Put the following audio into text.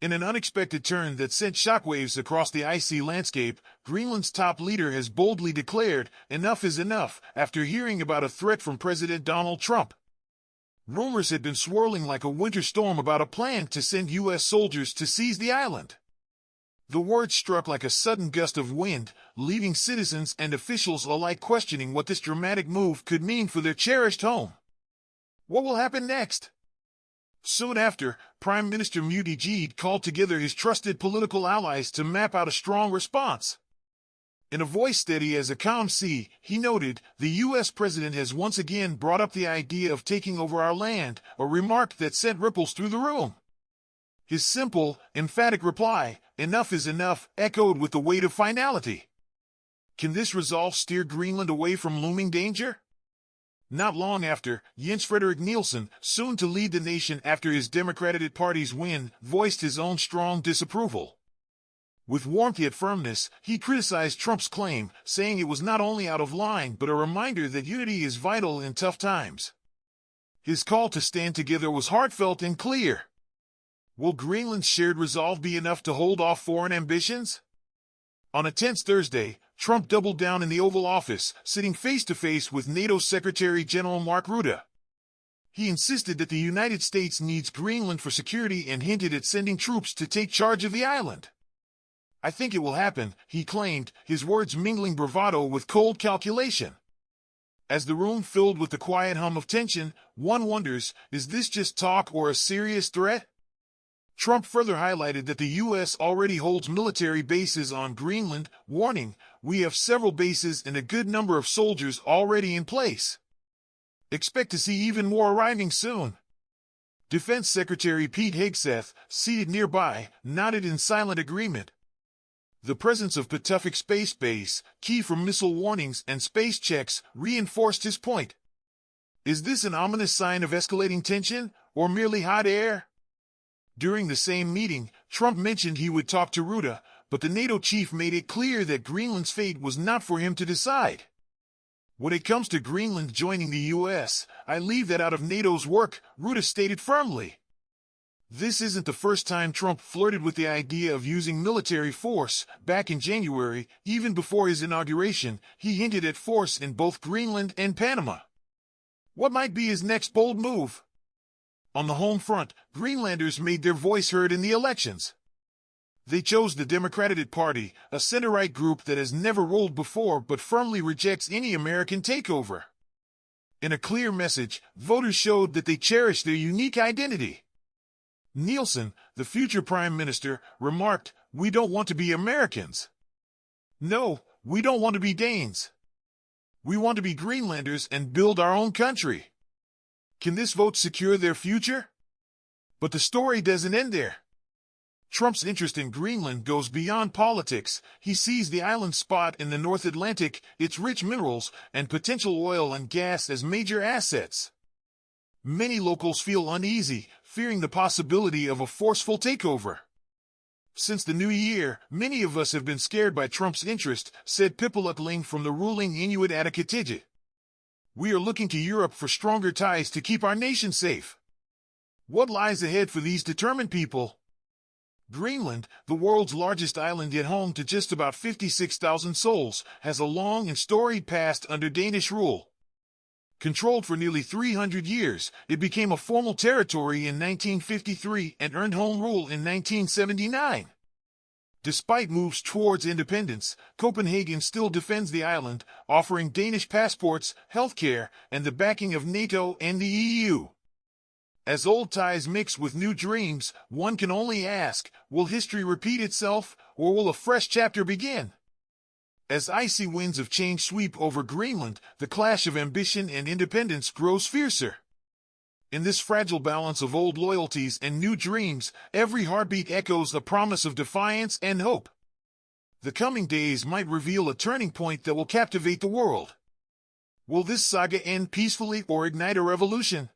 In an unexpected turn that sent shockwaves across the icy landscape, Greenland's top leader has boldly declared, "Enough is enough," after hearing about a threat from President Donald Trump. Rumors had been swirling like a winter storm about a plan to send U.S. soldiers to seize the island. The word struck like a sudden gust of wind, leaving citizens and officials alike questioning what this dramatic move could mean for their cherished home. What will happen next? Soon after, Prime Minister Mutijed called together his trusted political allies to map out a strong response. In a voice steady as a calm sea, he noted, "The U.S. president has once again brought up the idea of taking over our land," a remark that sent ripples through the room. His simple, emphatic reply, "Enough is enough," echoed with the weight of finality. Can this resolve steer Greenland away from looming danger? Not long after, Jens Frederik Nielsen, soon to lead the nation after his Democratic Party's win, voiced his own strong disapproval. With warmth yet firmness, he criticized Trump's claim, saying it was not only out of line but a reminder that unity is vital in tough times. His call to stand together was heartfelt and clear. Will Greenland's shared resolve be enough to hold off foreign ambitions? On a tense Thursday, Trump doubled down in the Oval Office, sitting face-to-face with NATO Secretary General Mark Rutte. He insisted that the United States needs Greenland for security and hinted at sending troops to take charge of the island. "I think it will happen," he claimed, his words mingling bravado with cold calculation. As the room filled with the quiet hum of tension, one wonders, is this just talk or a serious threat? Trump further highlighted that the U.S. already holds military bases on Greenland, warning, "We have several bases and a good number of soldiers already in place. Expect to see even more arriving soon." Defense Secretary Pete Hegseth, seated nearby, nodded in silent agreement. The presence of Patuxent Space Base, key for missile warnings and space checks, reinforced his point. Is this an ominous sign of escalating tension, or merely hot air? During the same meeting, Trump mentioned he would talk to Rutte, but the NATO chief made it clear that Greenland's fate was not for him to decide. "When it comes to Greenland joining the U.S., I leave that out of NATO's work," Rutte stated firmly. This isn't the first time Trump flirted with the idea of using military force. Back in January, even before his inauguration, he hinted at force in both Greenland and Panama. What might be his next bold move? On the home front, Greenlanders made their voice heard in the elections. They chose the Democratic Party, a center-right group that has never ruled before but firmly rejects any American takeover. In a clear message, voters showed that they cherish their unique identity. Nielsen, the future prime minister, remarked, "We don't want to be Americans. No, we don't want to be Danes. We want to be Greenlanders and build our own country." Can this vote secure their future? But the story doesn't end there. Trump's interest in Greenland goes beyond politics. He sees the island spot in the North Atlantic, its rich minerals, and potential oil and gas as major assets. Many locals feel uneasy, fearing the possibility of a forceful takeover. "Since the new year, many of us have been scared by Trump's interest," said Pipalukling from the ruling Inuit Ataqatigiit. "We are looking to Europe for stronger ties to keep our nation safe." What lies ahead for these determined people? Greenland, the world's largest island yet home to just about 56,000 souls, has a long and storied past under Danish rule. Controlled for nearly 300 years, it became a formal territory in 1953 and earned home rule in 1979. Despite moves towards independence, Copenhagen still defends the island, offering Danish passports, healthcare, and the backing of NATO and the EU. As old ties mix with new dreams, one can only ask, will history repeat itself, or will a fresh chapter begin? As icy winds of change sweep over Greenland, the clash of ambition and independence grows fiercer. In this fragile balance of old loyalties and new dreams, every heartbeat echoes a promise of defiance and hope. The coming days might reveal a turning point that will captivate the world. Will this saga end peacefully or ignite a revolution?